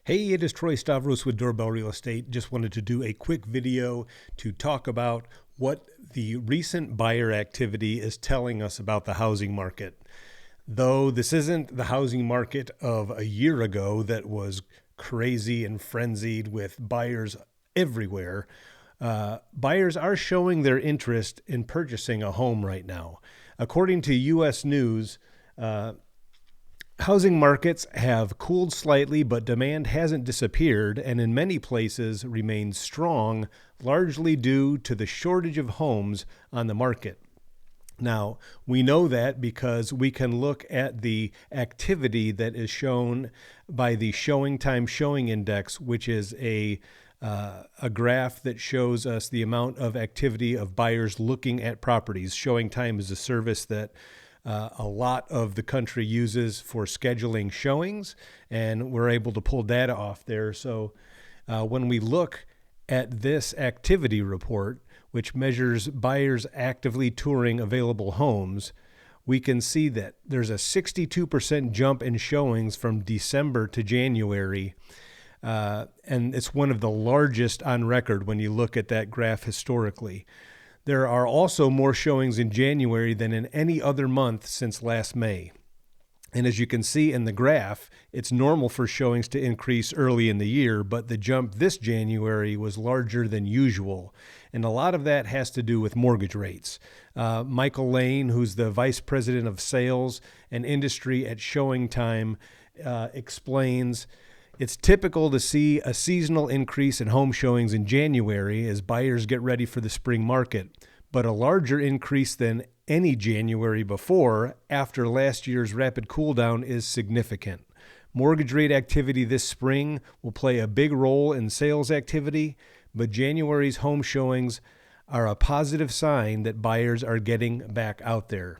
Hey, it is Troy Stavros with Doorbell Real Estate. Just wanted to do a quick video to talk about what the recent buyer activity is telling us about the housing market. Though this isn't the housing market of a year ago that was crazy and frenzied with buyers everywhere, buyers are showing their interest in purchasing a home right now. According to U.S. News, housing markets have cooled slightly, but demand hasn't disappeared and in many places remains strong, largely due to the shortage of homes on the market. Now, we know that because we can look at the activity that is shown by the ShowingTime Showing Index, which is a graph that shows us the amount of activity of buyers looking at properties. ShowingTime is a service that a lot of the country uses for scheduling showings, and we're able to pull data off there. So when we look at this activity report, which measures buyers actively touring available homes, we can see that there's a 62% jump in showings from December to January. And it's one of the largest on record when you look at that graph historically. There are also more showings in January than in any other month since last May. And as you can see in the graph, it's normal for showings to increase early in the year, but the jump this January was larger than usual. And a lot of that has to do with mortgage rates. Michael Lane, who's the Vice President of Sales and Industry at ShowingTime, explains, it's typical to see a seasonal increase in home showings in January as buyers get ready for the spring market, but a larger increase than any January before after last year's rapid cool down is significant. Mortgage rate activity this spring will play a big role in sales activity, but January's home showings are a positive sign that buyers are getting back out there.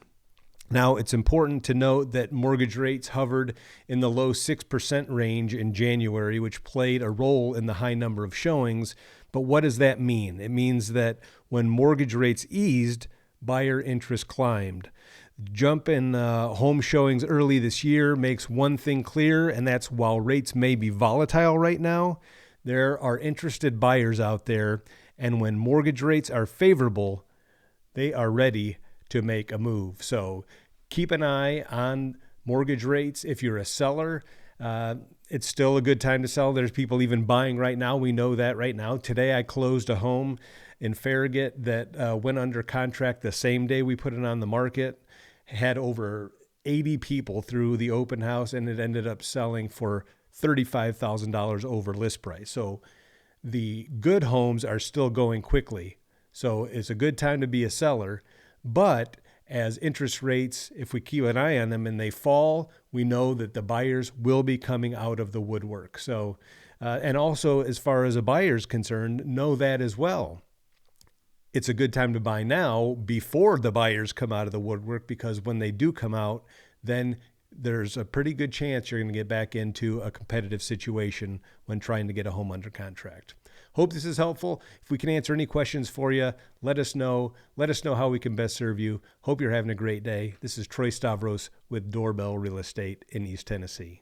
Now, it's important to note that mortgage rates hovered in the low 6% range in January, which played a role in the high number of showings. But what does that mean? It means that when mortgage rates eased, buyer interest climbed. The jump in home showings early this year makes one thing clear, and that's while rates may be volatile right now, there are interested buyers out there, and when mortgage rates are favorable, they are ready to make a move. So keep an eye on mortgage rates. If you're a seller, it's still a good time to sell. There's people even buying right now. We know that right now. Today I closed a home in Farragut that went under contract the same day we put it on the market. Had over 80 people through the open house, and it ended up selling for $35,000 over list price. So the good homes are still going quickly. So it's a good time to be a seller. But as interest rates, if we keep an eye on them and they fall, we know that the buyers will be coming out of the woodwork. So, and also as far as a buyer's concerned, know that as well. It's a good time to buy now before the buyers come out of the woodwork, because when they do come out, then there's a pretty good chance you're going to get back into a competitive situation when trying to get a home under contract. Hope this is helpful. If we can answer any questions for you, let us know. Let us know how we can best serve you. Hope you're having a great day. This is Troy Stavros with Doorbell Real Estate in East Tennessee.